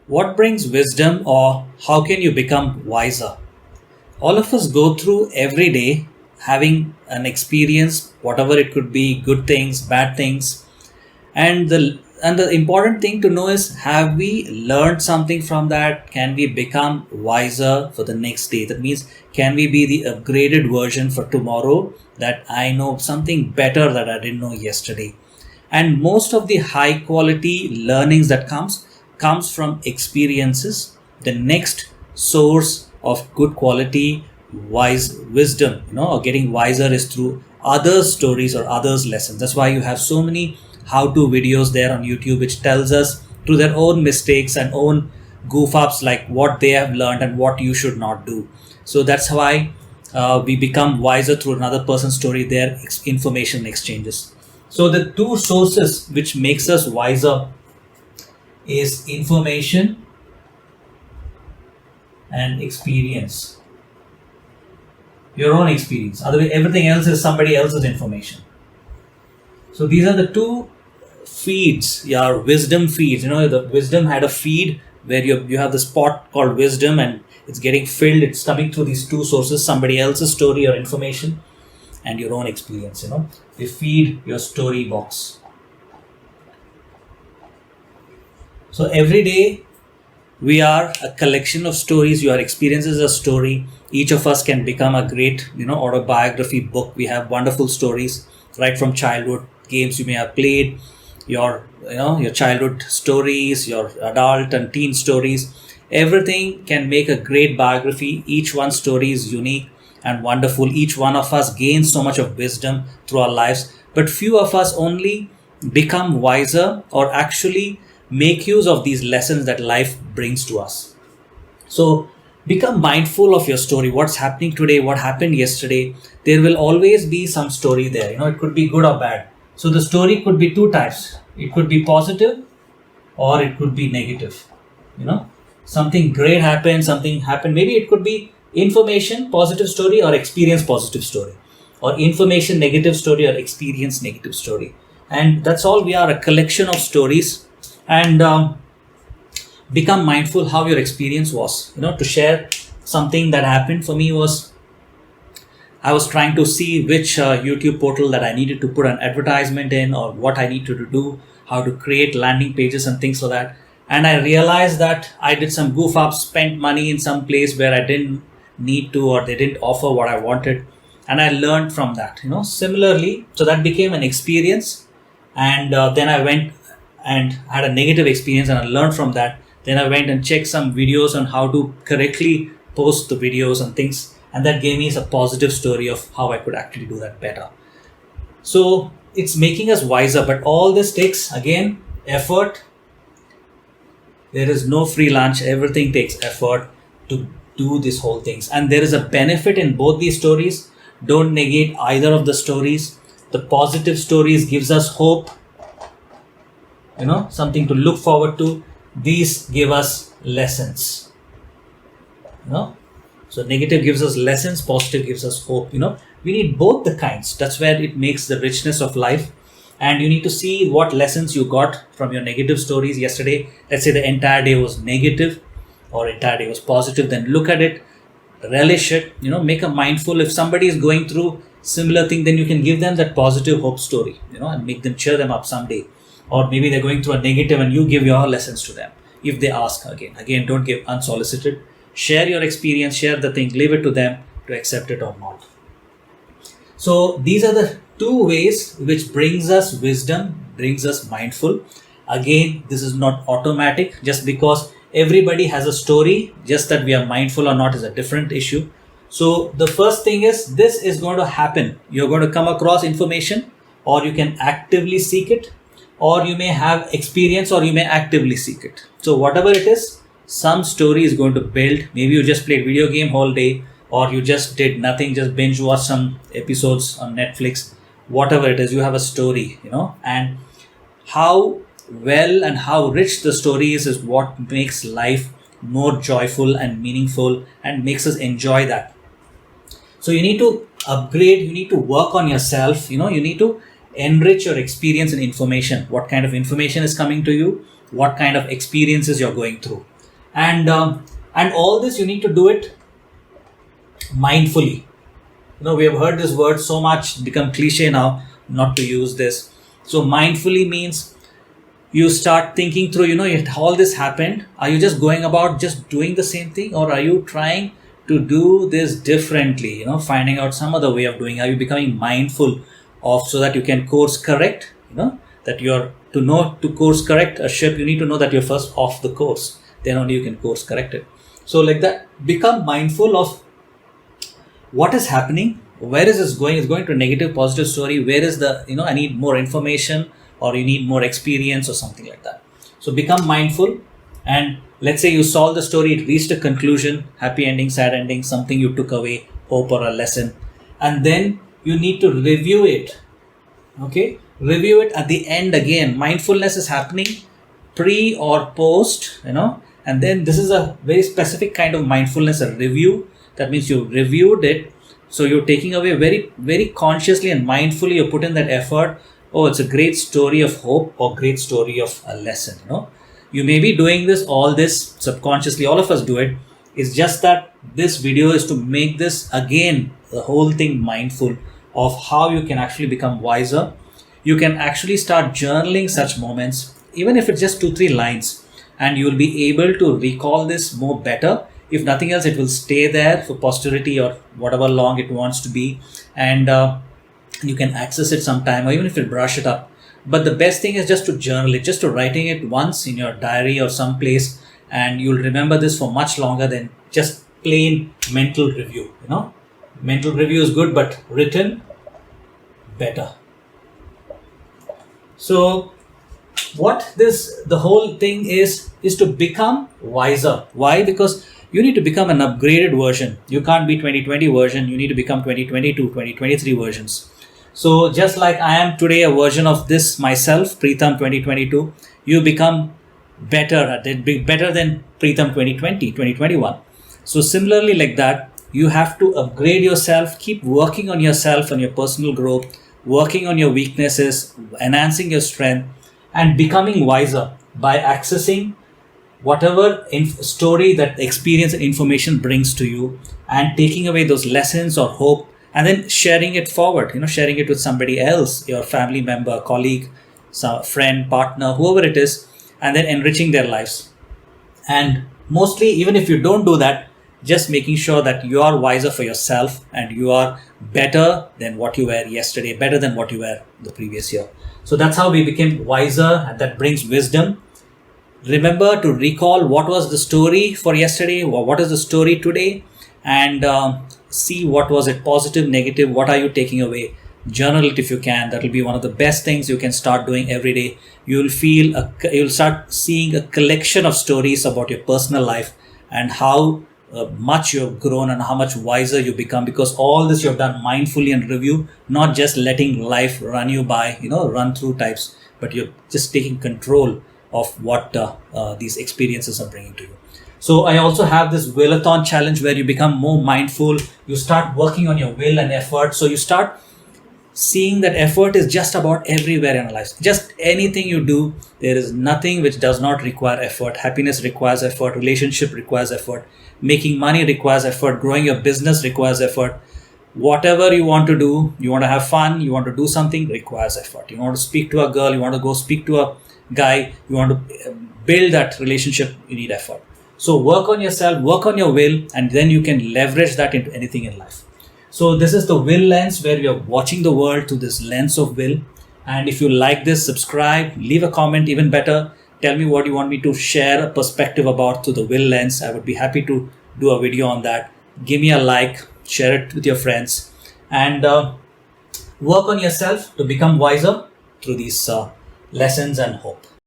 What brings wisdom, or how can you become wiser? All of us go through every day having an experience, whatever it could be, good things, bad things. And the important thing to know is, have we learned something from that? Can we become wiser for the next day? That means, can we be the upgraded version for tomorrow, that I know something better that I didn't know yesterday? And most of the high quality learnings that comes from experiences. The next source of good quality wise wisdom, or getting wiser, is through others' stories or others' lessons. That's why you have so many how-to videos there on YouTube, which tells us through their own mistakes and own goof ups, like what they have learned and what you should not do. So that's why we become wiser through another person's story, their information exchanges. So the two sources which makes us wiser is information and experience. Your own experience. Otherwise, everything else is somebody else's information. So these are the two feeds, your wisdom feeds. The wisdom had a feed where you have the spot called wisdom, and it's getting filled. It's coming through these two sources: somebody else's story or information, and your own experience. They feed your story box. So every day we are a collection of stories. Your experience is a story. Each of us can become a great, autobiography book. We have wonderful stories right from childhood, games you may have played, your childhood stories, your adult and teen stories. Everything can make a great biography. Each one's story is unique and wonderful. Each one of us gains so much of wisdom through our lives, but few of us only become wiser or actually make use of these lessons that life brings to us. So become mindful of your story. What's happening today? What happened yesterday? There will always be some story there. It could be good or bad. So the story could be two types. It could be positive or it could be negative. Something great happened, something happened. Maybe it could be information, positive story, or experience, positive story, or information, negative story, or experience, negative story. And that's all. We are a collection of stories. And become mindful how your experience was. To share something that happened for me was, I was trying to see which YouTube portal that I needed to put an advertisement in, or what I needed to do, how to create landing pages and things like that. And I realized that I did some goof ups, spent money in some place where I didn't need to, or they didn't offer what I wanted. And I learned from that, similarly. So that became an experience. And then I went and had a negative experience, and I learned from that. Then I went and checked some videos on how to correctly post the videos and things. And that gave me a positive story of how I could actually do that better. So it's making us wiser, but all this takes, again, effort. There is no free lunch. Everything takes effort to do these whole things. And there is a benefit in both these stories. Don't negate either of the stories. The positive stories gives us hope, something to look forward to. These give us lessons. So negative gives us lessons, positive gives us hope. We need both the kinds. That's where it makes the richness of life. And you need to see what lessons you got from your negative stories yesterday. Let's say the entire day was negative or entire day was positive. Then look at it, relish it, make a mindful. If somebody is going through similar thing, then you can give them that positive hope story, and make them, cheer them up someday. Or maybe they're going through a negative and you give your lessons to them. If they ask again, don't give unsolicited. Share your experience, share the thing, leave it to them to accept it or not. So these are the two ways which brings us wisdom, brings us mindful. Again, this is not automatic. Just because everybody has a story, just that we are mindful or not is a different issue. So the first thing is, this is going to happen. You're going to come across information, or you can actively seek it, or you may have experience, or you may actively seek it. So whatever it is, some story is going to build. Maybe you just played video game whole day, or you just did nothing, just binge watch some episodes on Netflix. Whatever it is, you have a story, and how well and how rich the story is what makes life more joyful and meaningful and makes us enjoy that. So you need to upgrade, you need to work on yourself, you need to enrich your experience and information. What kind of information is coming to you? What kind of experiences you're going through? And all this you need to do it mindfully. We have heard this word so much, become cliche now not to use this. So mindfully means you start thinking through, if all this happened, are you just going about just doing the same thing, or are you trying to do this differently, finding out some other way of doing? Are you becoming mindful of, so that you can course correct, that you're to course correct a ship, you need to know that you're first off the course, then only you can course correct it. So like that, become mindful of what is happening, where is this going? It's going to a negative, positive story. Where is the, I need more information, or you need more experience, or something like that. So become mindful, and let's say you solve the story, it reached a conclusion, happy ending, sad ending, something you took away, hope or a lesson, and then you need to review it. Okay, review it at the end again. Mindfulness is happening pre or post, and then this is a very specific kind of mindfulness, a review. That means you reviewed it, so you're taking away very, very consciously and mindfully, you put in that effort. Oh, it's a great story of hope, or great story of a lesson. You may be doing all this subconsciously. All of us do it. It's just that this video is to make this again, the whole thing, mindful of how you can actually become wiser. You can actually start journaling such moments, even if it's just 2-3 lines, and you'll be able to recall this more better. If nothing else, it will stay there for posterity, or whatever long it wants to be, and you can access it sometime, or even if you brush it up. But the best thing is just to journal it, just to writing it once in your diary or someplace, and you'll remember this for much longer than just plain mental review. Mental review is good, but written, better. So what the whole thing is to become wiser. Why? Because you need to become an upgraded version. You can't be 2020 version. You need to become 2022, 2023 versions. So just like I am today a version of this myself, Preetham 2022, you become better at it, be better than Preetham 2020, 2021. So similarly like that, you have to upgrade yourself, keep working on yourself and your personal growth, working on your weaknesses, enhancing your strength, and becoming wiser by accessing whatever story that experience and information brings to you, and taking away those lessons or hope, and then sharing it forward, sharing it with somebody else, your family member, colleague, some friend, partner, whoever it is, and then enriching their lives. And mostly, even if you don't do that, just making sure that you are wiser for yourself and you are better than what you were yesterday, better than what you were the previous year. So that's how we became wiser, and that brings wisdom. Remember to recall what was the story for yesterday, or what is the story today, and see what was it, positive, negative, what are you taking away. Journal it if you can. That will be one of the best things you can start doing every day. You'll start seeing a collection of stories about your personal life, and how much you've grown and how much wiser you become, because all this you've done mindfully and review, not just letting life run you by, run through types, but you're just taking control of what these experiences are bringing to you. So I also have this Willlathon challenge where you become more mindful. You start working on your will and effort. So you start seeing that effort is just about everywhere in our lives. Just anything you do, there is nothing which does not require effort. Happiness requires effort. Relationship requires effort. Making money requires effort. Growing your business requires effort. Whatever you want to do, you want to have fun, you want to do something, requires effort. You want to speak to a girl, you want to go speak to a guy, you want to build that relationship, you need effort. So work on yourself, work on your will, and then you can leverage that into anything in life. So this is the will lens, where you're watching the world through this lens of will. And if you like this, subscribe, leave a comment, even better. Tell me what you want me to share a perspective about through the will lens. I would be happy to do a video on that. Give me a like, share it with your friends, and work on yourself to become wiser through these lessons and hope.